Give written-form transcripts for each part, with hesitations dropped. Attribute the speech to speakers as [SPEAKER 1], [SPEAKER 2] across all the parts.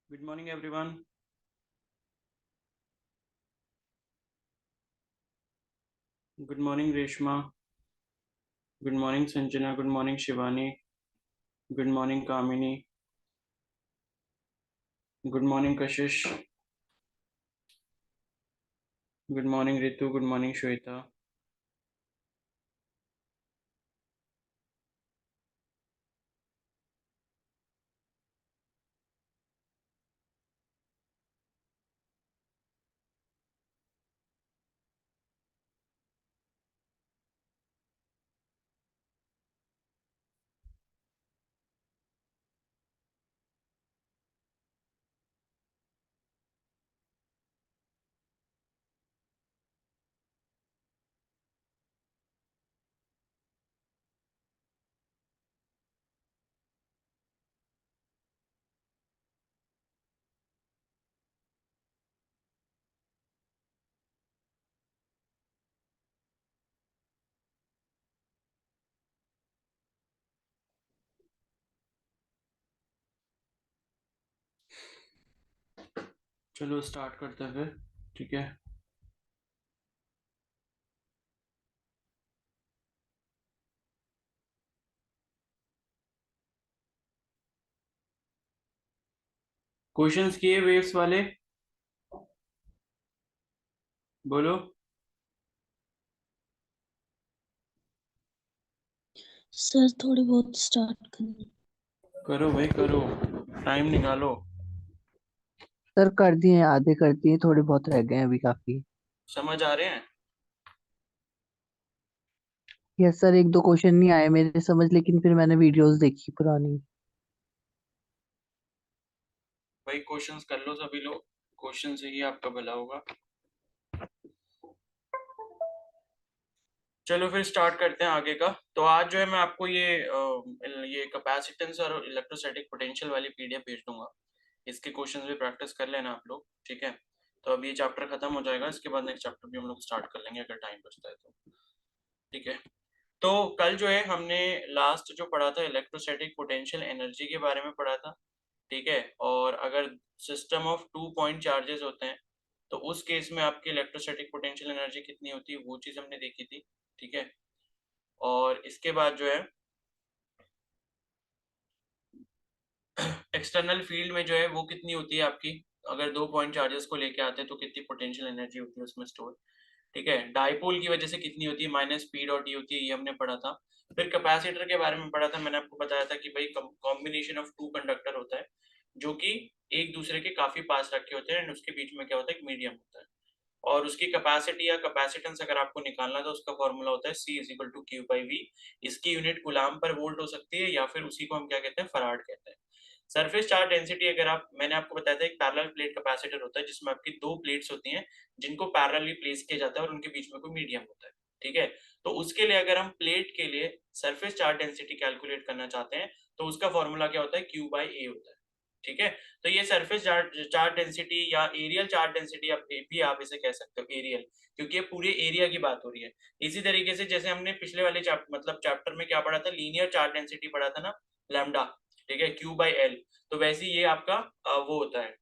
[SPEAKER 1] Good morning, everyone. Good morning, Reshma. Good morning, Sanjana. Good morning, Shivani. Good morning, Kamini. Good morning, Kashish. Good morning, Ritu. Good morning, Shweta. चलो start करते हैं फिर. ठीक है. Questions किए waves वाले. बोलो.
[SPEAKER 2] सर थोड़ी बहुत स्टार्ट करें.
[SPEAKER 1] करो भाई करो. टाइम निकालो.
[SPEAKER 3] सर कर दिए, आधे कर दिए, थोड़े बहुत रह गए हैं अभी काफी.
[SPEAKER 1] समझ आ रहे हैं.
[SPEAKER 3] यस सर, एक दो क्वेश्चन नहीं आए मेरे समझ, लेकिन फिर मैंने वीडियोस देखी पुरानी.
[SPEAKER 1] भाई क्वेश्चंस कर लो सभी लोग. क्वेश्चन से ही आपका भला होगा. चलो फिर स्टार्ट करते हैं आगे का. तो आज जो है मैं आपको ये कैपेसिटेंस और इलेक्ट्रोस्टैटिक पोटेंशियल वाली पीडीएफ भेज दूंगा. इसके क्वेश्चंस भी प्रैक्टिस कर लेना आप लोग. ठीक है. तो अब ये चैप्टर खत्म हो जाएगा. इसके बाद नेक्स्ट चैप्टर भी हम लोग स्टार्ट कर लेंगे अगर टाइम बचता है तो. ठीक है. तो कल जो है हमने लास्ट जो पढ़ा था इलेक्ट्रोस्टैटिक पोटेंशियल एनर्जी के बारे में पढ़ा था. ठीक है. और अगर सिस्टम ऑफ 2 पॉइंट चार्जेस होते हैं तो उस केस में आपकी इलेक्ट्रोस्टैटिक पोटेंशियल एनर्जी कितनी होती है वो चीज हमने देखी थी. ठीक है. और इसके बाद जो है एक्सटर्नल फील्ड में जो है वो कितनी होती है आपकी. अगर 2 पॉइंट चार्जेस को लेके आते हैं तो कितनी पोटेंशियल एनर्जी होती है उसमें स्टोर. ठीक है. डाइपोल की वजह से कितनी होती है माइनस पी डॉट ई होती है ये हमने पढ़ा था. फिर कैपेसिटर के बारे में पढ़ा था. मैंने आपको बताया था कि भाई कॉम्बिनेशन ऑफ टू कंडक्टर होता है जो कि एक दूसरे के काफी पास रखे होते हैं एंड उसके बीच में क्या होता है एक मीडियम होता है. और उसकी कैपेसिटी या कैपेसिटेंस अगर आपको निकालना है तो उसका फॉर्मूला होता है C is equal to Q by V. इसकी यूनिट गुलाम पर वोल्ट हो सकती है या फिर उसी को हम क्या कहते हैं फराड कहते हैं. सरफेस चार्ज डेंसिटी अगर आप मैंने आपको बताया था एक पैरेलल प्लेट कैपेसिटर होता है जिसमें आपकी दो प्लेट्स होती हैं जिनको पैरेलली प्लेस किया जाता है और उनके बीच में कोई मीडियम होता है. ठीक है. तो उसके लिए अगर हम प्लेट के लिए सरफेस चार्ज डेंसिटी कैलकुलेट करना चाहते हैं तो उसका फॉर्मूला क्या होता है क्यू बाई ए होता है. ठीक है. तो ये सरफेस चार्ज डेंसिटी या एरियल चार्ज डेंसिटी आप इसे कह सकते हो एरियल क्योंकि ये पूरे एरिया की बात हो रही है. इसी तरीके से जैसे हमने पिछले वाले चैप्टर में क्या पढ़ा था लीनियर चार्ज डेंसिटी पढ़ा था ना लैम्डा. ठीक है. Q by L. तो वैसे ये आपका वो होता है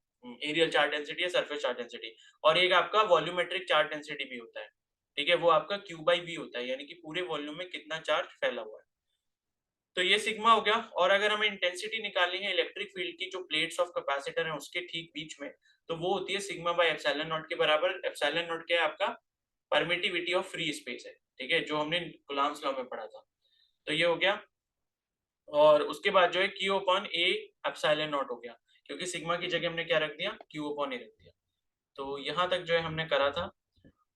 [SPEAKER 1] एरियल चार्ज डेंसिटी या सरफेस चार्ज डेंसिटी. और एक आपका वॉल्यूमेट्रिक चार्ज डेंसिटी भी होता है. ठीक है. वो आपका क्यू बाई वी होता है यानी कि पूरे वॉल्यूम में कितना चार्ज फैला हुआ है. तो ये सिग्मा हो गया. और अगर हमें इंटेंसिटी निकालनी है इलेक्ट्रिक फील्ड की जो प्लेट्स ऑफ कैपेसिटर है उसके ठीक बीच में तो वो होती है सिग्मा बाय एप्सिलॉन नॉट के बराबर. एप्सिलॉन नॉट क्या है आपका परमिटिविटी ऑफ फ्री स्पेस है. ठीक है. जो हमने कूलम्ब्स लॉ में पढ़ा था. तो ये हो गया. और उसके बाद जो है Q upon A epsilon not हो गया क्योंकि सिग्मा की जगह हमने क्या रख दिया क्यू अपॉन ए रख दिया. तो यहाँ तक जो है हमने करा था.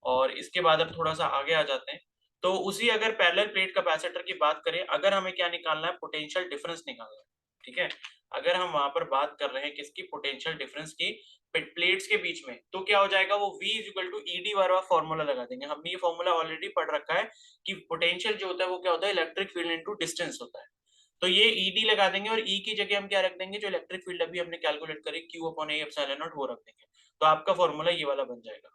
[SPEAKER 1] और इसके बाद अब थोड़ा सा आगे आ जाते हैं. तो उसी अगर पैरेलल प्लेट कैपेसिटर की बात करें अगर हमें क्या निकालना है पोटेंशियल डिफरेंस निकालना है. ठीक है. अगर हम वहां पर बात कर रहे हैं किसकी पोटेंशियल डिफरेंस की प्लेट्स के बीच में तो क्या हो जाएगा वो V is equal to E D वाला फॉर्मूला लगा देंगे. हमने ये फॉर्मूला ऑलरेडी पढ़ रखा है कि पोटेंशियल जो होता है वो क्या होता है इलेक्ट्रिक फील्ड इनटू डिस्टेंस होता है. तो ये ईडी लगा देंगे और ई की जगह हम क्या रख देंगे जो इलेक्ट्रिक फील्ड अभी हमने कैलकुलेट करी Q upon A epsilon not वो रख देंगे. तो आपका फॉर्मूला ये वाला बन जाएगा.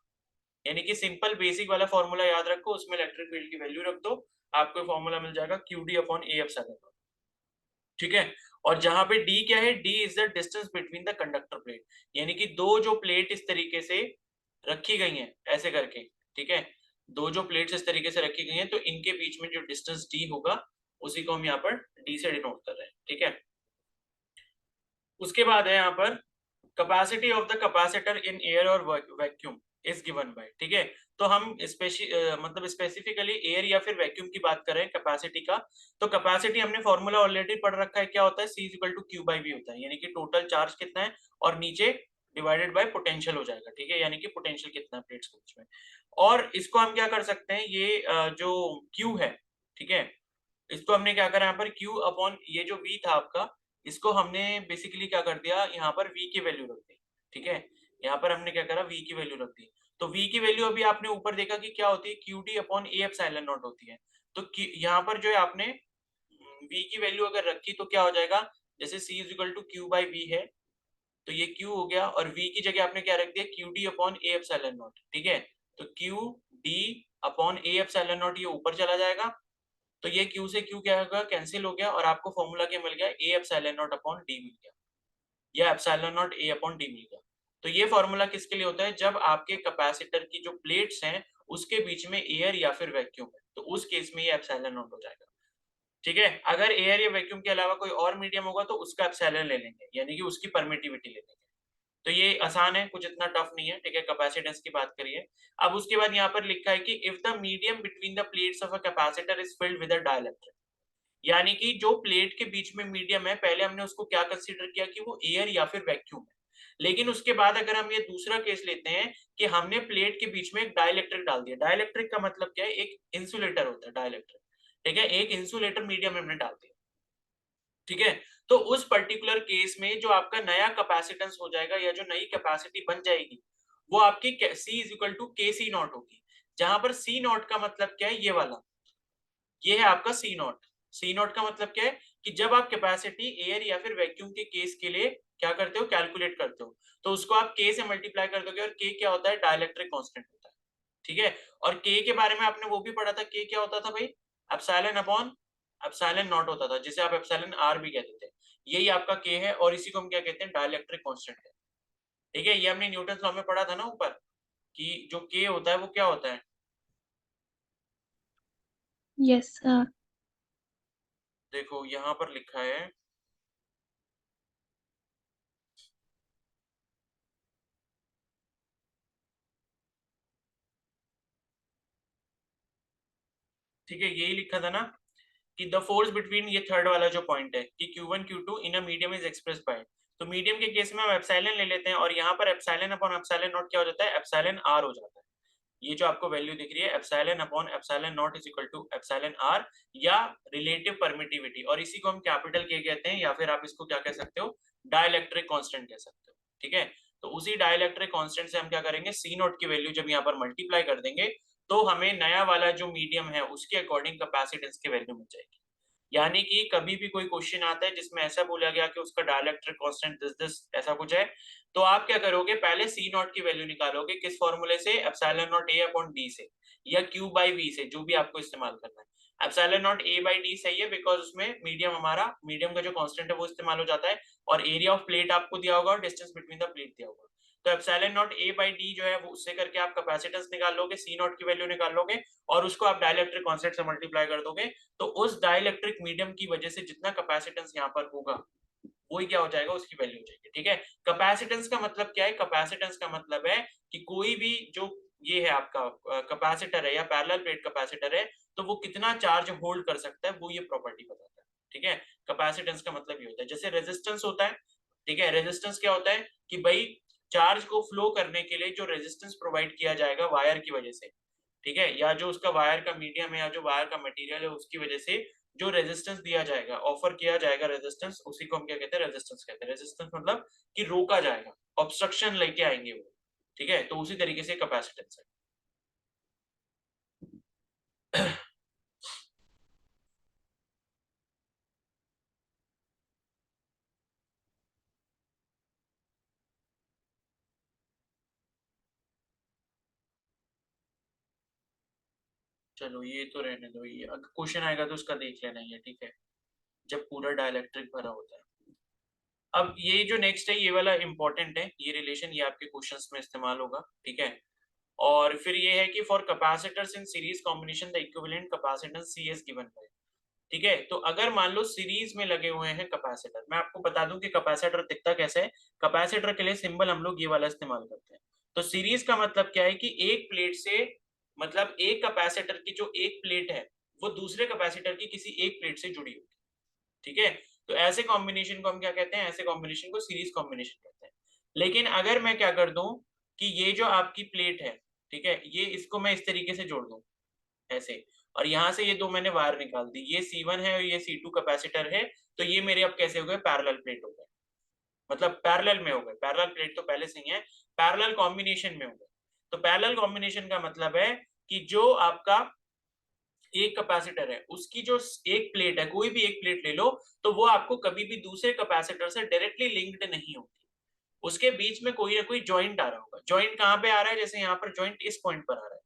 [SPEAKER 1] यानी कि सिंपल बेसिक वाला फॉर्मूला याद रखो उसमें इलेक्ट्रिक फील्ड की वैल्यू रख दो. आपको फॉर्मूला मिल जाएगा Q D upon A epsilon not. ठीक है। और जहां पे डी क्या है, D is the distance between the conductor plate, यानी कि दो जो प्लेट इस तरीके से रखी गई हैं ऐसे करके, ठीक है, दो जो प्लेट्स इस तरीके से रखी गई हैं, तो इनके बीच में जो डिस्टेंस डी होगा उसी को हम यहाँ पर डी से डिनोट कर रहे हैं, ठीक है। उसके बाद है यहाँ पर capacity of the capacitor in air और वैक्यूम इज गिवन बाय, ठीक है। तो हम मतलब स्पेसिफिकली एयर या फिर वैक्यूम की बात करें कैपेसिटी का, तो कैपेसिटी हमने फॉर्मूला ऑलरेडी पढ़ रखा है, क्या होता है, C equal to Q by V होता है, यानी कि टोटल चार्ज कितना है और नीचे डिवाइडेड बाय पोटेंशियल हो जाएगा, ठीक है, यानी कि पोटेंशियल कितना है प्लेट्स के बीच में। और इसको हम क्या कर सकते हैं, ये जो Q है, ठीक है, इसको हमने क्या करा यहाँ पर Q अपॉन ये जो V था आपका, इसको हमने बेसिकली क्या कर दिया, यहाँ पर V की वैल्यू रख दी, ठीक है, यहाँ पर हमने क्या करा, V की वैल्यू रख दी। तो V की वैल्यू अभी आपने ऊपर देखा कि क्या होती है, QD upon A epsilon not होती है। तो यहाँ पर जो है आपने V की वैल्यू अगर रखी तो क्या हो जाएगा, जैसे C is equal to Q by V है, तो ये Q हो गया, और V की जगह आपने क्या रख दिया, QD upon A epsilon not, ठीक है। तो QD upon A epsilon not ये ऊपर चला जाएगा, तो ये Q से Q क्या होगा, कैंसिल हो गया, और आपको फॉर्मूला क्या मिल गया, A epsilon not upon D मिल गया, या epsilon not A upon D मिल गया। तो ये फॉर्मूला किसके लिए होता है, जब आपके कैपेसिटर की जो प्लेट्स हैं उसके बीच में एयर या फिर वैक्यूम है, तो उस केस में ये एप्सिलॉन नॉट हो जाएगा, ठीक है। अगर एयर या वैक्यूम के अलावा कोई और मीडियम होगा तो उसका एप्सिलॉन ले लेंगे, यानी कि उसकी परमिटिविटी ले लेंगे। तो ये आसान है, कुछ इतना टफ नहीं है, ठीक है, कैपेसिटेंस की बात करिए। अब उसके बाद यहाँ पर लिखा है कि if the medium between the plates of a capacitor is filled with a dielectric, यानी कि जो प्लेट के बीच में मीडियम है, पहले हमने उसको क्या कंसीडर किया कि वो एयर या फिर वैक्यूम है, लेकिन उसके बाद अगर हम ये दूसरा केस लेते हैं कि हमने प्लेट के बीच में एक डाइलेक्ट्रिक डाल दिया, डाइलेक्ट्रिक का मतलब क्या है, एक इंसुलेटर होता है डाइलेक्ट्रिक, ठीक है, एक इंसुलेटर मीडियम हमने डाल दिया, ठीक है। तो उस पर्टिकुलर केस में जो आपका नया कैपेसिटेंस हो जाएगा या जो नई कैपेसिटी बन जाएगी वो आपकी C इज इक्वल टू के सी नॉट होगी, जहां पर C नॉट का मतलब क्या है, ये वाला, ये है आपका C नॉट। C नॉट का मतलब क्या है कि जब आप कैपेसिटी एयर या फिर वैक्यूम के केस के लिए क्या करते हो, कैलकुलेट करते हो, तो उसको आप K से मल्टीप्लाई कर दोगे, और K क्या होता है, डाइलेक्ट्रिक कांस्टेंट होता है, ठीक है। और K के बारे में आपने वो भी पढ़ा था, K क्या होता था भाई, एप्सिलॉन अपॉन एप्सिलॉन नॉट होता था, जिसे आप एप्सिलॉन आर भी कहते थे, यही आपका K है, और इसी को हम क्या कहते हैं, डाइलेक्ट्रिक कांस्टेंट है, ठीक है। ये हमने न्यूटन लॉ में पढ़ा था ना ऊपर, कि जो K होता है वो क्या होता है,
[SPEAKER 2] यस सर।
[SPEAKER 1] देखो यहाँ पर लिखा है, ठीक है, यही लिखा था ना कि द फोर्स बिटवीन, ये थर्ड वाला जो पॉइंट है कि Q1 Q2 in a medium is expressed by, तो मीडियम के केस में हम एप्सिलॉन ले लेते हैं, और यहाँ पर एप्सिलॉन अपॉन एप्सिलॉन नॉट क्या हो जाता है, एप्सिलॉन आर हो जाता है। ये जो आपको वैल्यू दिख रही है epsilon upon epsilon not is equal to epsilon R, या रिलेटिव परमिटिविटी, और इसी को हम कैपिटल के कहते हैं, या फिर आप इसको क्या कह सकते हो, डाइलेक्ट्रिक कांस्टेंट कह सकते हो, ठीक है। तो उसी डाइलेक्ट्रिक कांस्टेंट से हम क्या करेंगे, सी नॉट की वैल्यू जब यहाँ पर मल्टीप्लाई कर देंगे तो हमें नया वाला जो मीडियम है उसके अकॉर्डिंग कैपेसिटेंस की वैल्यू मिल जाएगी। यानी कि कभी भी कोई क्वेश्चन आता है जिसमें ऐसा बोला गया कि उसका डाइलेक्ट्रिक कांस्टेंट दिस ऐसा कुछ है, तो आप क्या करोगे, पहले सी नॉट की वैल्यू निकालोगे, किस फॉर्मूले से, epsilon not a upon D से, या क्यू बाई वी से, जो भी आपको इस्तेमाल करना है। Epsilon not a by D सही है, बिकॉज उसमें मीडियम, हमारा मीडियम का जो कांस्टेंट है वो इस्तेमाल हो जाता है, और एरिया ऑफ प्लेट आपको दिया होगा और डिस्टेंस बिटवीन द प्लेट दिया होगा। तो epsilon not a by D जो है वो उससे करके आप कैपेसिटेंस निकाल लोगे, सी नॉट की वैल्यू निकाल लोगे, और उसको आप डाइलेक्ट्रिक कांस्टेंट से मल्टीप्लाई कर दोगे, तो उस डाइलेक्ट्रिक मीडियम की वजह से जितना कैपेसिटेंस यहाँ पर होगा वही क्या हो जाएगा, उसकी वैल्यू हो जाएगी, ठीक है। कैपेसिटेंस का मतलब क्या है, कैपेसिटेंस का मतलब है कि कोई भी जो ये है आपका कैपेसिटर है या पैरेलल प्लेट कैपेसिटर है, तो वो कितना चार्ज होल्ड कर सकता है, वो ये प्रॉपर्टी बताता है, ठीक है। कैपेसिटेंस का मतलब ये होता है, जैसे रेजिस्टेंस होता है, ठीक है, रेजिस्टेंस क्या होता है कि भाई चार्ज को फ्लो करने के लिए जो रेजिस्टेंस प्रोवाइड किया जाएगा वायर की वजह से, ठीक है, या जो उसका वायर का मीडियम है या जो वायर का मटेरियल है उसकी वजह से जो रेजिस्टेंस दिया जाएगा, ऑफर किया जाएगा रेजिस्टेंस, उसी को हम क्या कहते हैं, रेजिस्टेंस कहते हैं। रेजिस्टेंस मतलब कि रोका जाएगा, ऑब्स्ट्रक्शन लेके आएंगे वो, ठीक है, तो उसी तरीके से कैपेसिटेंस है। चलो ये तो रहने दो, ये अगर क्वेश्चन आएगा तो उसका देख लेना, ये ठीक है। जब पूरा डाइलेक्ट्रिक भरा होता है। अब ये जो नेक्स्ट है ये वाला इंपॉर्टेंट है, ये रिलेशन ये आपके क्वेश्चंस में इस्तेमाल होगा, ठीक है। और फिर ये है कि for capacitors in series combination the equivalent capacitance C is given by, ठीक है। तो अगर मान लो सीरीज में लगे हुए हैं कैपेसिटर, मैं आपको बता दूं कि कैपेसिटर दिखता कैसे है। कैपेसिटर के लिए सिंबल हम लोग ये वाला इस्तेमाल करते हैं। तो सीरीज का मतलब क्या है कि एक प्लेट से, मतलब एक कैपेसिटर की जो एक प्लेट है वो दूसरे कैपेसिटर की किसी एक प्लेट से जुड़ी होगी, ठीक है। तो ऐसे कॉम्बिनेशन को हम क्या कहते हैं, ऐसे कॉम्बिनेशन को सीरीज कॉम्बिनेशन कहते हैं। लेकिन अगर मैं क्या कर दूं कि ये जो आपकी प्लेट है, ठीक है, ये इसको मैं इस तरीके से जोड़ दूं ऐसे, और यहां से ये दो मैंने वायर निकाल दी, ये C1 है और ये C2 कैपेसिटर है, तो ये मेरे अब कैसे हो गए, पैरेलल प्लेट हो गए, मतलब पैरेलल में हो गए। पैरेलल प्लेट तो पहले से ही है, पैरेलल कॉम्बिनेशन में हो गए। तो पैरेलल कॉम्बिनेशन का मतलब है कि जो आपका एक कैपेसिटर है उसकी जो एक प्लेट है, कोई भी एक प्लेट ले लो, तो वो आपको कभी भी दूसरे कैपेसिटर से डायरेक्टली लिंक्ड नहीं होगी, उसके बीच में कोई ना कोई जॉइंट आ रहा होगा। जॉइंट कहाँ पे आ रहा है, जैसे यहाँ पर जॉइंट इस पॉइंट पर आ रहा है,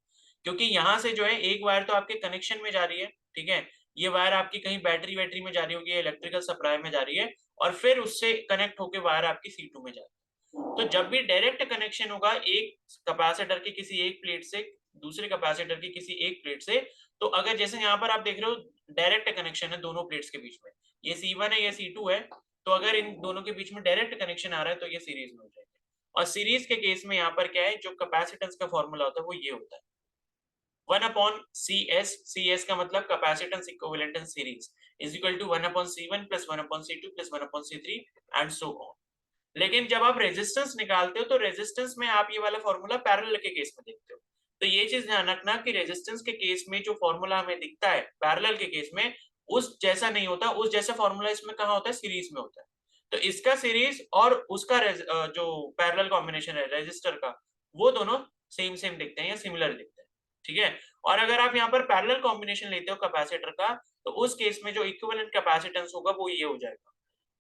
[SPEAKER 1] क्योंकि यहाँ से जो है एक वायर तो आपके कनेक्शन में जा रही है, ठीक है, ये वायर आपकी कहीं बैटरी वैटरी में जा रही होगी, इलेक्ट्रिकल सप्लाई में जा रही है, और फिर उससे कनेक्ट होकर वायर आपकी C2 में जा रही है। तो जब भी डायरेक्ट कनेक्शन होगा एक कैपेसिटर की किसी एक प्लेट से दूसरे कैपेसिटर की किसी एक प्लेट से, तो अगर जैसे यहाँ पर आप देख रहे हो डायरेक्ट कनेक्शन है दोनों प्लेट्स के बीच में, ये C1 है ये C2 है, तो अगर इन दोनों के बीच में डायरेक्ट कनेक्शन आ रहा है तो ये सीरीज में हो जाएगा। और सीरीज के केस में यहाँ पर क्या है, जो कैपेसिटेंस का फॉर्मूला होता है वो ये होता है 1/CS, CS का मतलब capacitance equivalent in series, is equal to 1/C1 plus 1/C2 plus 1/C3 and so on. लेकिन जब आप रेजिस्टेंस निकालते हो तो रेजिस्टेंस में आप ये वाला फॉर्मूला पैरेलल के केस में देखते हो। तो ये चीज ध्यान रखना कि रेजिस्टेंस के केस में जो फॉर्मूला हमें दिखता है पैरेलल के केस में उस जैसा नहीं होता, उस जैसा फॉर्मूला इसमें कहाँ होता है, सीरीज में होता है। तो इसका सीरीज और उसका जो पैरेलल कॉम्बिनेशन है रेजिस्टर का, वो दोनों सेम सेम दिखते हैं या सिमिलर दिखते हैं, ठीक है। और अगर आप यहाँ पर पैरेलल कॉम्बिनेशन लेते हो कैपेसिटर का, तो उस केस में जो इक्विवेलेंट कैपेसिटेंस होगा वो ये हो जाएगा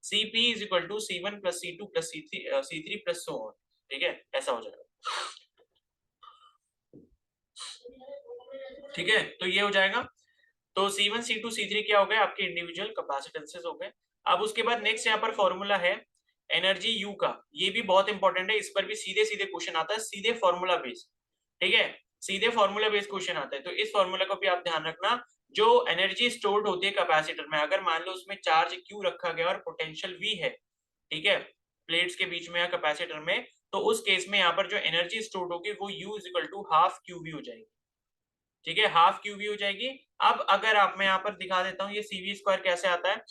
[SPEAKER 1] Cp is equal to C1 plus C2 plus C3 plus so on, ठीक है, ऐसा हो जाएगा, ठीक है। तो ये हो जाएगा, तो C1 C2 C3 क्या हो गए, आपके इंडिविजुअल कैपेसिटेंसेस हो गए। अब उसके बाद नेक्स्ट यहाँ पर फॉर्मूला है एनर्जी U का, ये भी बहुत इंपॉर्टेंट है, इस पर भी सीधे सीधे क्वेश्चन आता है, सीधे फॉर्मूला बेस्ड, ठीक है, सीधे फॉर्मूला बेस्ड क्वेश्चन आता है। तो इस फॉर्मूला को भी आप ध्यान रखना। जो एनर्जी स्टोर्ड होती है कैपेसिटर में, अगर मान लो उसमें चार्ज Q रखा गया और पोटेंशियल V है, ठीक है, प्लेट्स के बीच में या कैपेसिटर में, तो उस केस में यहाँ पर जो एनर्जी स्टोर्ड होगी वो U is equal to half QV हो जाएगी, ठीक है, हाफ QV हो जाएगी। अब अगर आप, मैं यहाँ पर दिखा देता हूँ ये CV स्क्वायर कैसे आता है।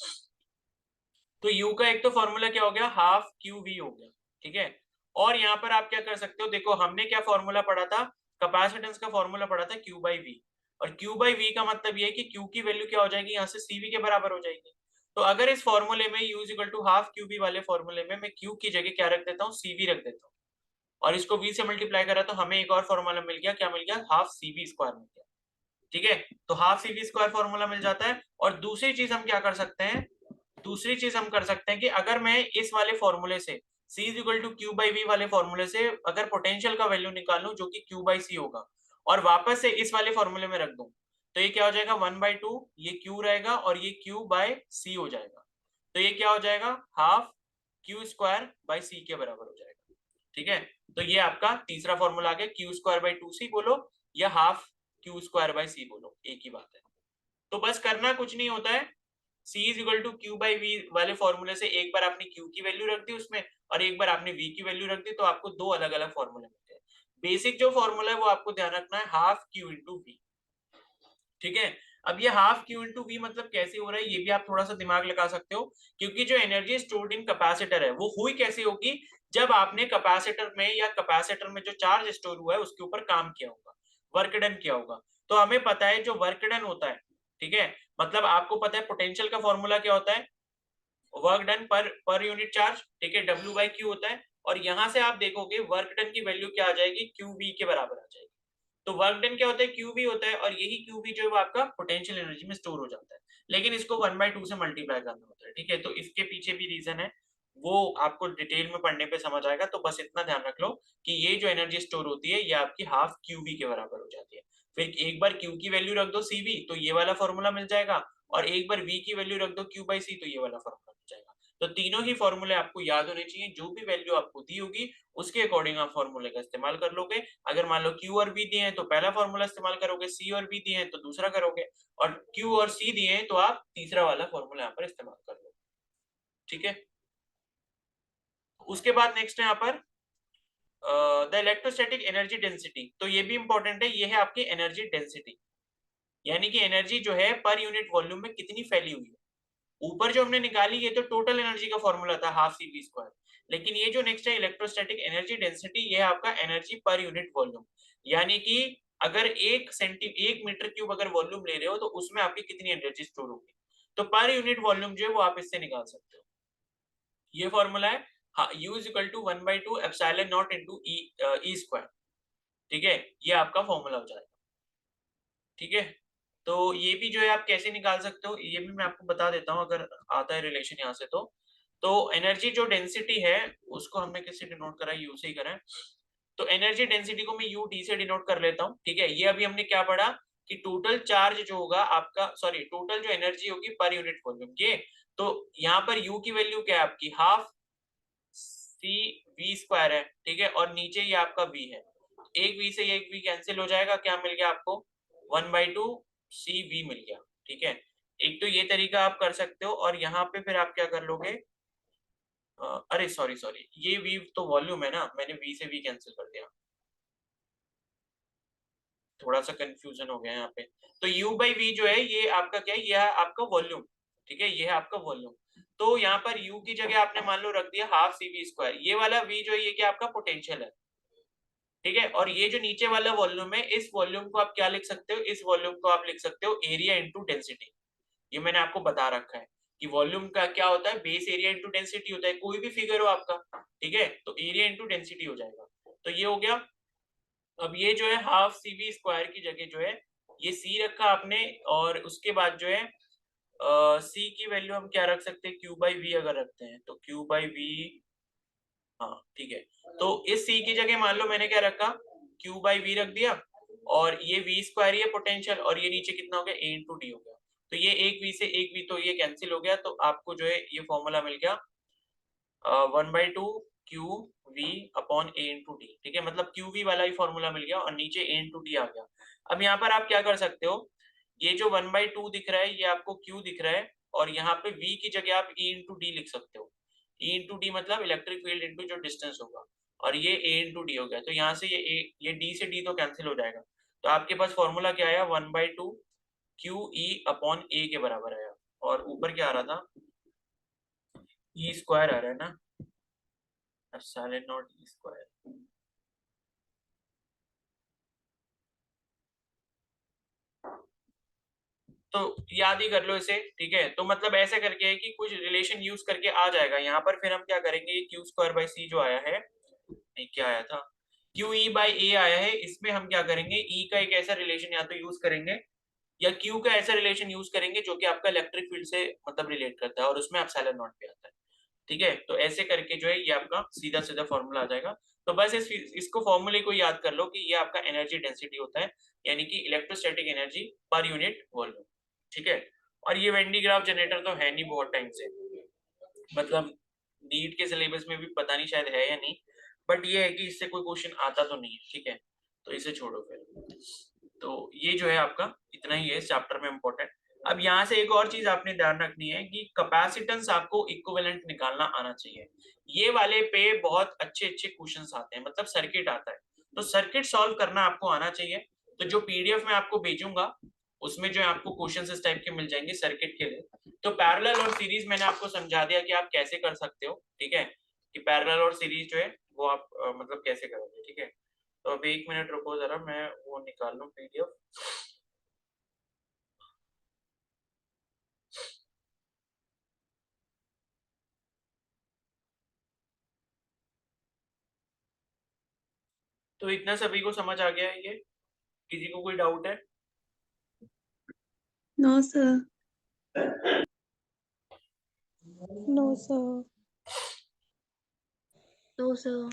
[SPEAKER 1] तो U का एक तो फॉर्मूला क्या हो गया, हाफ QV हो गया, ठीक है। और यहाँ पर आप क्या कर सकते हो, देखो हमने क्या फॉर्मूला पढ़ा था, कैपेसिटेंस का फॉर्मूला पढ़ा था Q by V, और Q by V का मतलब ये है कि Q की वैल्यू क्या हो जाएगी, यहाँ से CV के बराबर हो जाएगी। तो अगर इस फॉर्मूले में U equal to half QV वाले फॉर्मूले में मैं Q की जगह क्या रख देता हूँ, CV रख देता हूँ, और इसको V से मल्टीप्लाई करा तो हमें एक और फॉर्मूला मिल गया, क्या मिल गया, हाफ CV स्क्वायर मिल गया, ठीक है। तो हाफ CV स्क्वायर फॉर्मूला मिल जाता है। और दूसरी चीज हम क्या कर सकते हैं, दूसरी चीज हम कर सकते हैं कि अगर मैं इस वाले फॉर्मूले से C is equal to Q by V वाले फॉर्मूले से अगर पोटेंशियल का वैल्यू निकालूं जो कि Q by C होगा, और वापस से इस वाले फॉर्मूले में रख दूं, तो ये क्या हो जाएगा 1/2, ये Q रहेगा और ये Q by C हो जाएगा। तो ये क्या हो जाएगा, half Q square by C के बराबर हो जाएगा, ठीक है। तो ये आपका तीसरा फॉर्मूला आ गया, Q स्क्वायर बाई 2C बोलो या half Q square by C बोलो, एक ही बात है। तो बस करना कुछ नहीं होता है, C is equal to Q by V वाले फॉर्मूले से एक बार आपने Q की वैल्यू रख दी उसमें, और एक बार आपने V की वैल्यू रख दी, तो आपको दो अलग अलग फॉर्मूले मिलते हैं। बेसिक जो फॉर्मूला है वो आपको ध्यान रखना है, हाफ Q इंटू V, ठीक है। अब ये हाफ Q इंटू V मतलब कैसे हो रहा है, ये भी आप थोड़ा सा दिमाग लगा सकते हो, क्योंकि जो एनर्जी स्टोर्ड इन कैपेसिटर है वो हुई कैसे होगी, जब आपने कैपेसिटर में या कैपेसिटर में जो चार्ज स्टोर हुआ है उसके ऊपर काम किया होगा, वर्क डन किया होगा। तो हमें पता है जो वर्क डन होता है, ठीक है, मतलब आपको पता है पोटेंशियल का फॉर्मूला क्या होता है, work done per unit charge, ठीक है, W by Q होता है। और यहां से आप देखोगे वर्क डन की वैल्यू क्या आ जाएगी, QV के बराबर आ जाएगी। तो वर्क डन क्या होता है, QV होता है, और यही QV जो है वो आपका पोटेंशियल एनर्जी में स्टोर हो जाता है, लेकिन इसको 1/2 से मल्टीप्लाई करना होता है, ठीक है। तो इसके पीछे भी रीजन है, वो आपको डिटेल में पढ़ने पे समझ आएगा। तो बस इतना ध्यान रख लो कि ये जो एनर्जी स्टोर होती है ये आपकी हाफ QV के बराबर हो जाती है। फिर एक बार Q की वैल्यू रख दो CV, तो ये वाला फॉर्मूला मिल जाएगा, और एक बार v की वैल्यू रख दो q बाई सी, तो ये वाला फॉर्मूला हो जाएगा। तो तीनों ही फॉर्मूले आपको याद होने चाहिए, जो भी वैल्यू आपको दी होगी उसके अकॉर्डिंग आप फॉर्मूले का इस्तेमाल कर लोगे। अगर मान लो q और v दिए हैं तो पहला फॉर्मूला इस्तेमाल करोगे, c और v दिए हैं तो दूसरा करोगे, और q और c दिए हैं तो आप तीसरा वाला फॉर्मूला यहाँ पर इस्तेमाल कर लो। ठीक है, उसके बाद नेक्स्ट है यहाँ पर द इलेक्ट्रोस्टैटिक एनर्जी डेंसिटी। तो ये भी इंपॉर्टेंट है, ये है आपकी एनर्जी डेंसिटी, यानी कि एनर्जी जो है पर यूनिट वॉल्यूम में कितनी फैली हुई है। ऊपर जो हमने निकाली ये तो टोटल एनर्जी का फॉर्मूला था, हाफ सी वी स्क्वायर, लेकिन ये जो नेक्स्ट है इलेक्ट्रोस्टैटिक एनर्जी डेंसिटी, ये है आपका एनर्जी पर यूनिट वॉल्यूम, यानी कि अगर 1 मीटर क्यूब अगर वॉल्यूम ले रहे हो तो उसमें आपकी कितनी एनर्जी स्टोर होगी। तो पर यूनिट वॉल्यूम जो है वो आप इससे निकाल सकते हो। ये फॉर्मूला है U is equal to 1/2 epsilon not into E square. ठीक है, ये आपका फॉर्मूला हो जाएगा। ठीक है, तो ये भी जो है आप कैसे निकाल सकते हो ये भी मैं आपको बता देता हूँ, अगर आता है रिलेशन यहाँ से। तो एनर्जी जो डेंसिटी है उसको हमने किससे डिनोट करा है, यू से ही करा है। तो एनर्जी डेंसिटी को मैं यू डी से डिनोट कर लेता हूँ। ठीक है, ये अभी हमने क्या पढ़ा कि टोटल चार्ज जो होगा आपका, सॉरी टोटल जो एनर्जी होगी पर यूनिट वॉल्यूम के, तो यहाँ पर यू की वैल्यू क्या है आपकी, हाफ सी वी स्क्वायर है। ठीक है, और नीचे ये आपका वी है, एक वी से एक वी कैंसिल हो जाएगा, क्या मिल गया आपको 1/2 सी वी मिल गया। ठीक है, एक तो ये तरीका आप कर सकते हो, और यहाँ पे फिर आप क्या कर लोगे, अरे सॉरी सॉरी, ये वी तो वॉल्यूम है ना, मैंने वी से वी कैंसिल कर दिया, थोड़ा सा कंफ्यूजन हो गया यहाँ पे। तो u बाई वी जो है ये आपका क्या है, ये है आपका वॉल्यूम। ठीक है, ये है आपका वॉल्यूम। तो यहाँ पर u की जगह आपने मान लो रख दिया हाफ सी वी स्क्वायर, ये वाला v जो है ये क्या आपका पोटेंशियल है। ठीक है, और ये जो नीचे वाला वॉल्यूम है, इस वॉल्यूम को आप क्या लिख सकते हो, इस वॉल्यूम को आप लिख सकते हो एरिया इंटू डेंसिटी। ये मैंने आपको बता रखा है कि वॉल्यूम का क्या होता है, बेस एरिया इंटू डेंसिटी होता है, कोई भी फिगर हो आपका। ठीक है, तो एरिया इंटू डेंसिटी हो जाएगा। तो ये हो गया। अब ये जो है हाफ सी वी स्क्वायर की जगह जो है ये सी रखा आपने, और उसके बाद जो है सी की वैल्यू हम क्या रख सकते हैं, क्यू बाई वी अगर रखते हैं तो क्यू बाई वी, हाँ ठीक है। तो इस सी की जगह मान लो मैंने क्या रखा, क्यू बाई वी रख दिया, और ये वी स्क्वायर ये पोटेंशियल, और ये नीचे कितना हो गया, ए इंटू डी हो गया। तो ये एक वी से एक वी तो ये कैंसिल हो गया, तो आपको जो है ये फॉर्मूला मिल गया 1/2 Q V upon A into D. ठीक है, मतलब क्यू वी वाला ही फॉर्मूला मिल गया और नीचे ए इंटू डी आ गया। अब यहाँ पर आप क्या कर सकते हो, ये जो 1/2 दिख रहा है ये आपको क्यू दिख रहा है, और यहाँ पे v की जगह आप e इंटू डी लिख सकते हो। e इंटू डी मतलब इलेक्ट्रिक फील्ड इंटू जो डिस्टेंस होगा, और ये a इंटू डी हो गया। तो यहाँ से ये d से d तो कैंसिल हो जाएगा, तो आपके पास फॉर्मूला क्या आया, 1/2 क्यू ई अपॉन ए के बराबर आया, और ऊपर क्या आ रहा था, ई स्क्वायर आ रहा है ना, एप्सिलॉन नॉट ई स्क्वायर। तो याद ही कर लो इसे। ठीक है, तो मतलब ऐसे करके है कि कुछ रिलेशन यूज करके आ जाएगा यहाँ पर, फिर हम क्या करेंगे, ये क्यू स्क्वायर बाई सी जो आया है, नहीं क्या आया था, क्यू ई बाई ए आया है, इसमें हम क्या करेंगे, ई का एक ऐसा रिलेशन या तो यूज करेंगे, या क्यू का ऐसा रिलेशन यूज करेंगे जो कि आपका इलेक्ट्रिक फील्ड से मतलब रिलेट करता है, और उसमें एप्सिलॉन नॉट भी आता है। ठीक है, तो ऐसे करके जो है ये आपका सीधा सीधा फॉर्मूला आ जाएगा। तो बस इसको फॉर्मूले को याद कर लो कि ये आपका एनर्जी डेंसिटी होता है, यानी कि electrostatic energy per unit volume. ठीक है, और ये वेन डी ग्राफ जनरेटर तो है नहीं बहुत टाइम से, मतलब नीट के सिलेबस में भी पता नहीं शायद है या नहीं, बट ये है कि इससे कोई क्वेश्चन आता तो नहीं है। ठीक है, तो इसे छोड़ो फिर। तो ये जो है आपका इतना ही है इस चैप्टर में इम्पोर्टेंट। अब यहाँ से एक और चीज आपने ध्यान रखनी है कि कैपेसिटेंस आपको इक्विवेलेंट निकालना आना चाहिए। ये वाले पे बहुत अच्छे अच्छे क्वेश्चंस आते हैं, मतलब सर्किट आता है, तो सर्किट सॉल्व करना आपको आना चाहिए। तो जो पीडीएफ में आपको भेजूंगा उसमें जो है आपको क्वेश्चंस इस टाइप के मिल जाएंगे सर्किट के लिए। तो पैरेलल और सीरीज मैंने आपको समझा दिया कि आप कैसे कर सकते हो। ठीक है, कि पैरेलल और सीरीज जो है वो आप मतलब कैसे करोगे। ठीक है, तो अभी 1 मिनट रुको जरा, मैं वो निकाल लूं पीडीएफ। तो इतना सभी को समझ आ गया है ये, किसी को कोई डाउट है?
[SPEAKER 2] No, sir. No, sir. No, sir.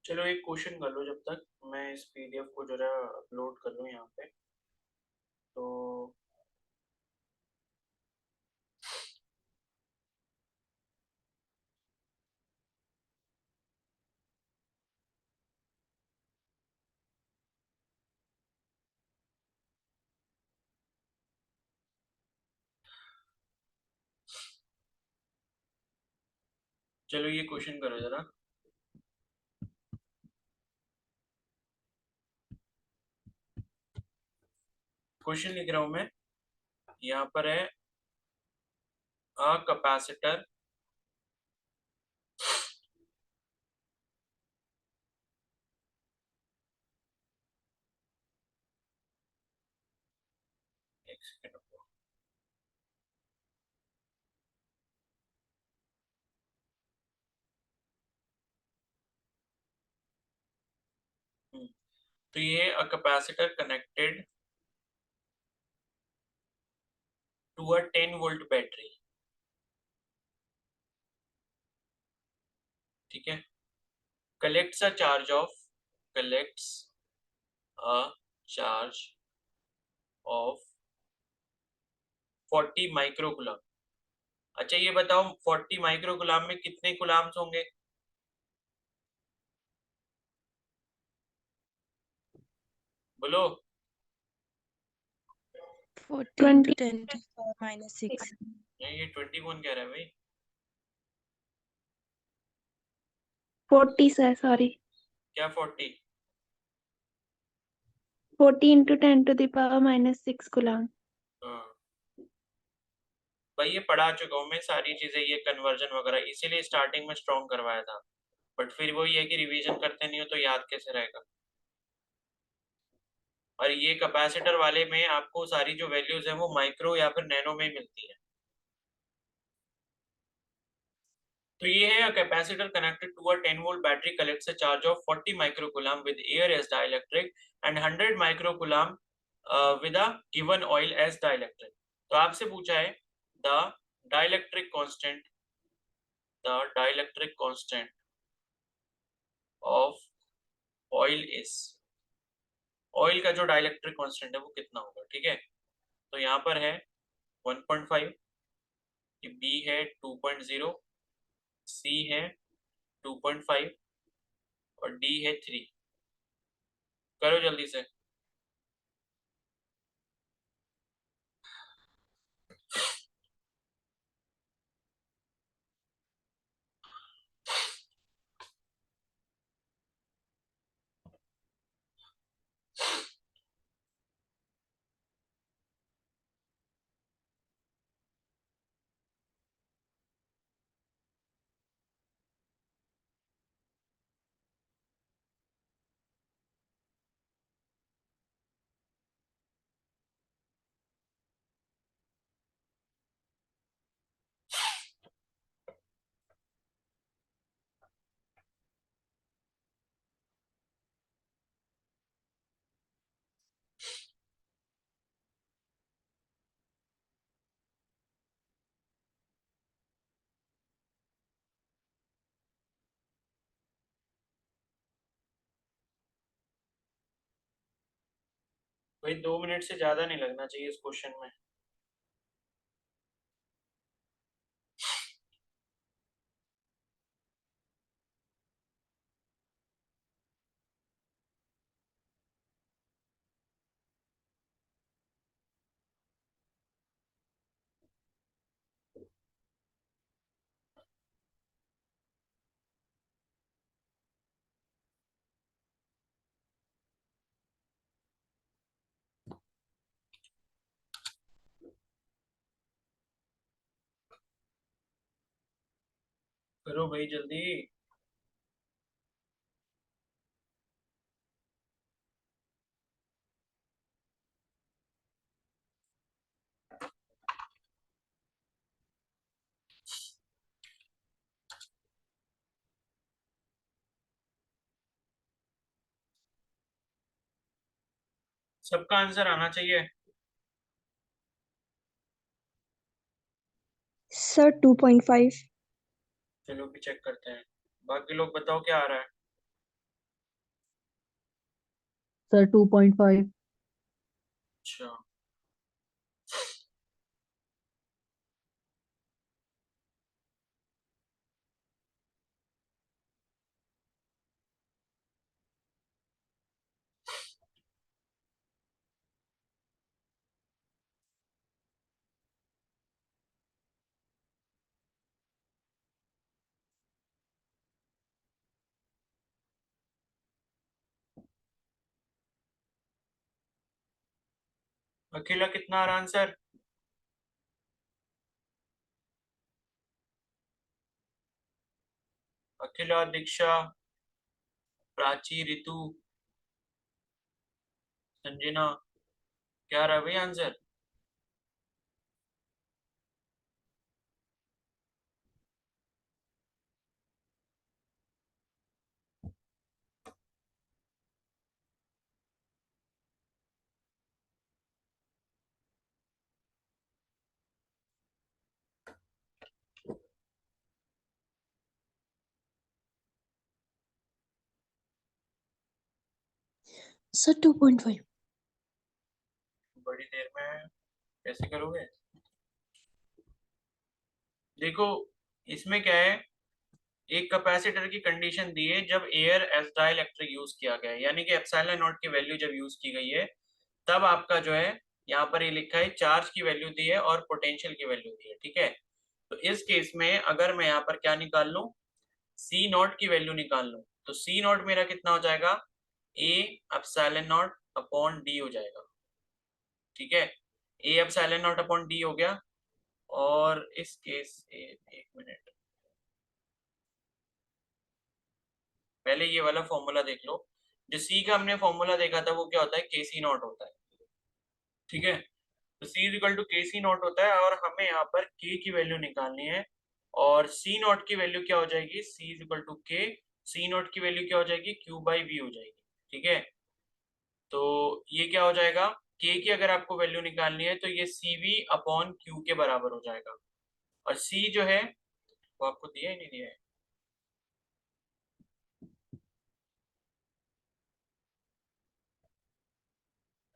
[SPEAKER 1] चलो एक क्वेश्चन कर लो जब तक मैं इस पीडीएफ को जरा अपलोड कर लूँ यहाँ पे। तो चलो ये क्वेश्चन करो जरा। क्वेश्चन लिख रहा हूँ मैं, यहाँ पर है अ कैपेसिटर एक सेकंड रुको। तो ये a capacitor connected to a 10 volt battery, ठीक है। collects a charge of collects a charge of 40 microcoulomb. अच्छा ये बताओ 40 माइक्रोकुलम में कितने कुलाम्स होंगे? बोलो।
[SPEAKER 2] 40 into 10 to the power minus 6.
[SPEAKER 1] नहीं ये 20 कौन कह रहा है भाई?
[SPEAKER 2] 40 sir, sorry.
[SPEAKER 1] क्या 40?
[SPEAKER 2] 40 into 10 to the power minus 6 coulomb.
[SPEAKER 1] हाँ भाई ये पढ़ा चुका हूँ मैं सारी चीजें, ये कन्वर्जन वगैरह, इसीलिए स्टार्टिंग में स्ट्रॉन्ग करवाया था। बट फिर वो ये कि रिवीजन करते नहीं हो तो याद कैसे रहेगा। और ये कैपेसिटर वाले में आपको सारी जो वैल्यूज है वो माइक्रो या फिर नैनो में मिलती है। तो ये है a capacitor connected to a 10 volt battery collects a charge of 40 microcoulomb with air as dielectric and 100 microcoulomb with a given oil as dielectric। तो आपसे पूछा है the dielectric constant of oil is, oil का जो dielectric constant है वो कितना होगा, ठीक है। तो यहाँ पर है 1.5, बी है 2.0, सी है 2.5 और डी है 3। करो जल्दी से। भाई 2 मिनट से ज्यादा नहीं लगना चाहिए इस क्वेश्चन में। करो भाई जल्दी। सबका आंसर आना चाहिए।
[SPEAKER 2] Sir, 2.5.
[SPEAKER 1] चलो भी चेक करते हैं। बाकी लोग बताओ क्या आ रहा है।
[SPEAKER 3] सर 2.5।
[SPEAKER 1] अच्छा, अकेला कितना आ रहा आंसर? अकेला, दीक्षा, प्राची, रितु, संजना, क्या रहा भाई आंसर?
[SPEAKER 4] सर 2.5।
[SPEAKER 1] बड़ी देर में कैसे करोगे? देखो, इसमें क्या है, एक कैपेसिटर की कंडीशन दी है जब एयर एस डाइलेक्ट्रिक यूज किया गया है, यानी कि एप्सिलॉन नॉट की वैल्यू जब यूज की गई है, तब आपका जो है यहाँ पर ये लिखा है चार्ज की वैल्यू दी है और पोटेंशियल की वैल्यू दी है, ठीक है। तो इस केस में अगर मैं यहाँ पर क्या निकाल लूं, सी नॉट की वैल्यू निकाल लूं, तो सी नॉट मेरा कितना हो जाएगा, A epsilon not upon D हो जाएगा, ठीक है। A epsilon not upon D हो गया। और इस केस एक मिनट, पहले ये वाला फॉर्मूला देख लो। जो सी का हमने फॉर्मूला देखा था वो क्या होता है, के सी नॉट होता है, ठीक है। तो सी इज इक्वल टू के सी नॉट होता है, और हमें यहाँ पर के की वैल्यू निकालनी है। और सी नॉट की वैल्यू क्या हो जाएगी, सी इज इक्वल टू के, सी नॉट की वैल्यू क्या हो जाएगी, क्यू बाई वी हो जाएगी, ठीक है। तो ये क्या हो जाएगा, के की अगर आपको वैल्यू निकालनी है तो ये सी वी अपॉन क्यू के बराबर हो जाएगा। और सी जो है वो आपको दिया ही नहीं दिया है।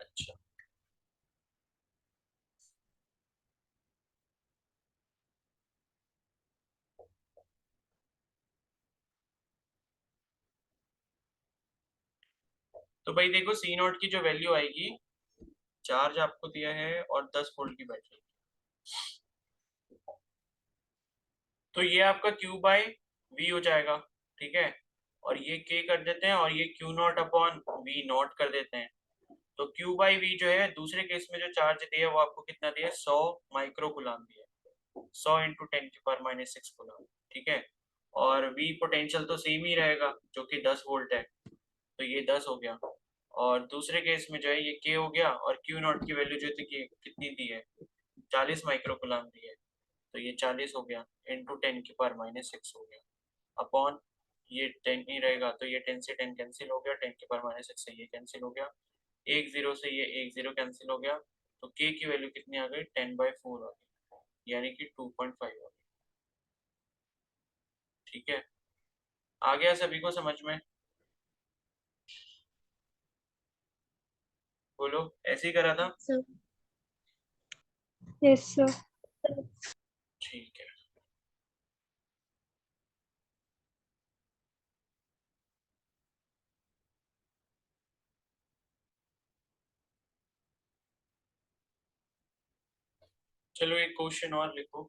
[SPEAKER 1] अच्छा, तो भाई देखो, सी नॉट की जो वैल्यू आएगी, चार्ज आपको दिया है और 10 वोल्ट की बैटरी, तो ये आपका क्यू बाई वी हो जाएगा, ठीक है। और ये के कर देते हैं और ये Q not upon V not कर देते हैं। तो क्यू बाई वी जो है दूसरे केस में जो चार्ज दिया है वो आपको कितना दिया है, 100 माइक्रो दिया है, 100 × 10⁻⁶ कूलम, ठीक है। और वी पोटेंशियल तो सेम ही रहेगा जो कि 10 वोल्ट है, तो ये 10 हो गया। और दूसरे केस में जो है ये के हो गया, और क्यू नॉट की वैल्यू जो थी कि कितनी दी है, 40 माइक्रो दी है, तो ये 40 हो गया, × 10⁻⁶ हो गया, अपॉन ये 10 ही रहेगा, तो ये 10 से 10 कैंसिल हो गया, 10⁻⁶ से ये कैंसिल हो गया, एक जीरो से ये एक जीरो कैंसिल हो गया। तो के की वैल्यू कितनी आ गई, 10/4 आ गई, यानी कि 2.5 आ गई, ठीक है। आ गया सभी को समझ में? बोलो, ऐसे ही करा था?
[SPEAKER 4] Sir
[SPEAKER 2] yes sir.
[SPEAKER 1] ठीक है। चलो एक क्वेश्चन और लिखो,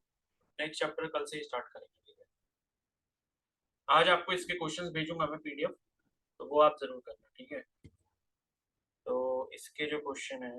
[SPEAKER 1] नेक्स्ट चैप्टर कल से ही स्टार्ट करेंगे, ठीक है। आज आपको इसके क्वेश्चंस भेजूंगा मैं पीडीएफ, तो वो आप जरूर करना, ठीक है। तो इसके जो क्वेश्चन है,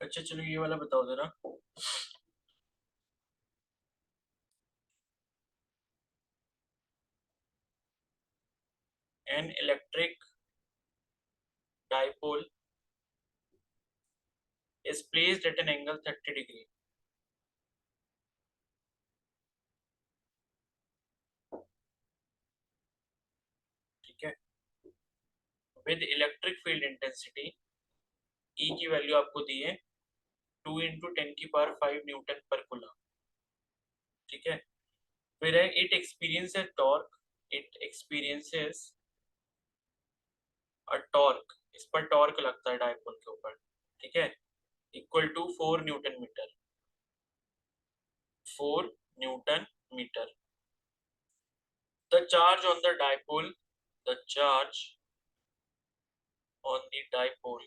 [SPEAKER 1] अच्छा चलो ये वाला बताओ जरा। An electric dipole is placed at an angle 30 degree. ठीक है, with electric field intensity E की वैल्यू आपको दी है 2 into 10 की पावर 5 न्यूटन पर कूलम। ठीक है, फिर है it experiences torque, it experiences a torque, इस पर टॉर्क लगता है डायपोल के ऊपर। ठीक है, equal to 4 newton metre, 4 newton metre. The charge on the dipole, the charge on the dipole,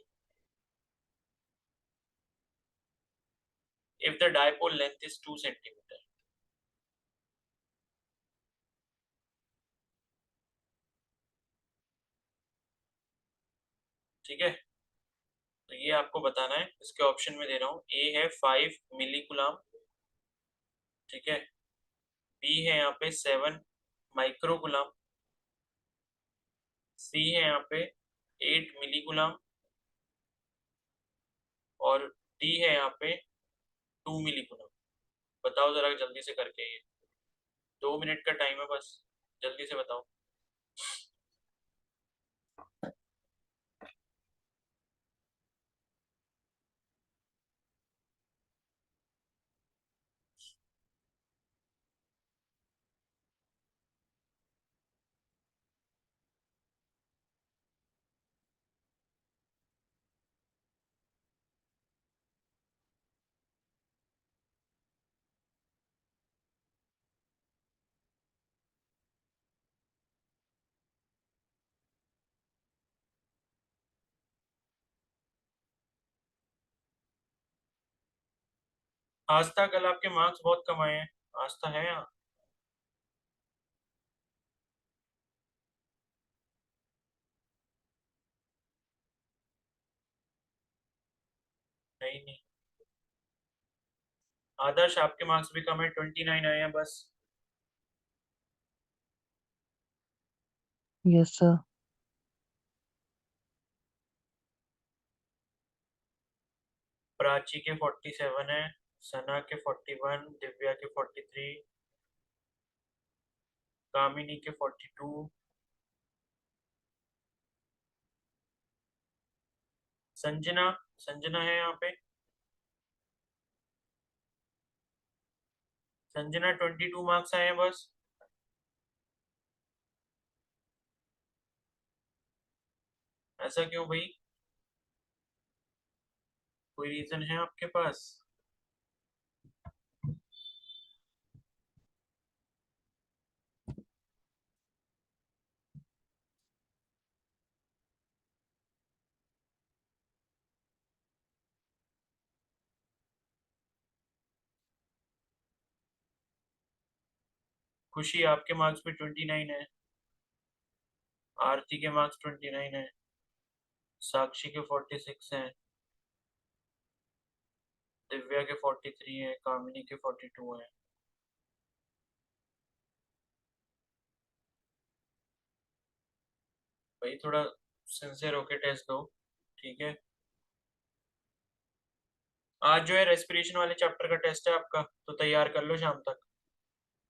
[SPEAKER 1] if the dipole length is 2 centimeter. ठीक है, तो ये आपको बताना है। इसके ऑप्शन में दे रहा हूँ, ए है 5 मिली कूलम, ठीक है, बी है यहाँ पे 7 माइक्रो कूलम, सी है यहाँ पे 8 मिली कूलम और डी है यहाँ पे 2 मिली कूलम। बताओ जरा जल्दी से करके, ये 2 मिनट का टाइम है बस, जल्दी से बताओ। आस्था, कल आपके मार्क्स बहुत कम आए हैं। आस्था है यहाँ? नहीं नहीं। आदर्श, आपके मार्क्स भी कम है, 29 आए हैं बस।
[SPEAKER 3] Yes sir.
[SPEAKER 1] प्राची के 47 है, सना के 41, दिव्या के 43, कामिनी के 42, संजना, संजना है यहाँ पे, संजना 22 मार्क्स आए हैं बस। ऐसा क्यों भाई, कोई रीजन है आपके पास? खुशी, आपके मार्क्स पे 29 है, आरती के मार्क्स 29 है, साक्षी के 46 हैं, दिव्या के 43 है, कामिनी के 42 है। भाई थोड़ा सिंसियर होके टेस्ट दो, ठीक है। आज जो है रेस्पिरेशन वाले चैप्टर का टेस्ट है आपका, तो तैयार कर लो शाम तक।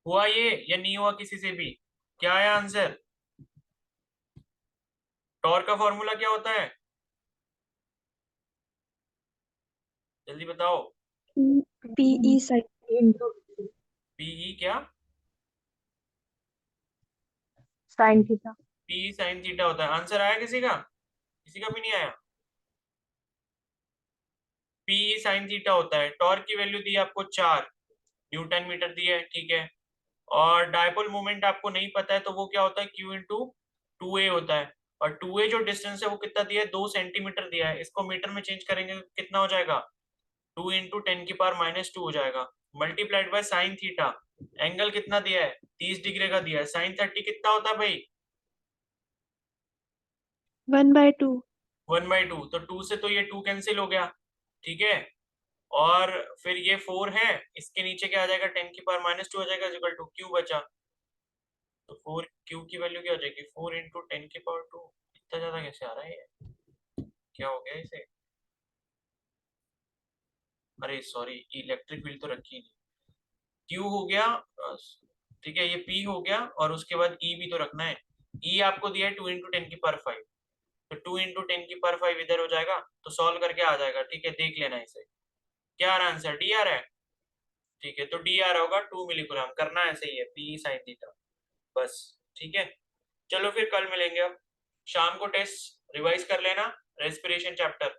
[SPEAKER 1] हुआ ये या नहीं हुआ किसी से भी? क्या है आंसर? टॉर्क का फॉर्मूला क्या होता है? जल्दी बताओ।
[SPEAKER 2] पीई साइन
[SPEAKER 1] पीई क्या?
[SPEAKER 2] थीटा।
[SPEAKER 1] पी साइन थीटा होता है। आंसर आया किसी का? किसी का भी नहीं आया? पी साइन थीटा होता है। टॉर्क की वैल्यू दी है आपको 4 न्यूटन मीटर दी है, ठीक है। और डायपोल मोमेंट आपको नहीं पता है, तो वो क्या होता है, क्यू इंटू 2a होता है। और 2a जो डिस्टेंस है वो कितना दिया है, 2 सेंटीमीटर दिया है। इसको मीटर में चेंज करेंगे कितना हो जाएगा, 2 इंटू 10 की पावर -2 हो जाएगा, multiplied by sine theta. Angle कितना दिया है, 30 डिग्री का दिया है। साइन 30 कितना होता है भाई?
[SPEAKER 2] 1/2।
[SPEAKER 1] 1/2। तो 2 से तो ये 2 कैंसिल हो गया, ठीक है। और फिर ये 4 है, इसके नीचे क्या आ जाएगा 10 की पावर -2 आ जाएगा इक्वल टू क्यू बचा। तो 4 क्यू की वैल्यू क्या हो जाएगी 4 इंटू 10 की पावर 2। इतना ज्यादा कैसे आ रहा है ये, क्या हो गया इसे? अरे सॉरी, इलेक्ट्रिक बिल तो रखी नहीं। क्यू हो गया, ठीक है, ये पी हो गया और उसके बाद ई भी तो रखना है। ई आपको दिया है 2 इंटू 10 की पावर 5, तो 2 इंटू 10 की पावर 5 इधर हो जाएगा, तो सॉल्व करके आ जाएगा। ठीक है, देख लेना इसे, क्या आ रहा है आंसर, डी आ रहा है। ठीक है, तो डी आ रहा होगा 2 मिलीकूलम, करना ऐसे ही है, पी साइन थीटा, बस। ठीक है, चलो फिर कल मिलेंगे। अब शाम को टेस्ट रिवाइज कर लेना, रेस्पिरेशन चैप्टर।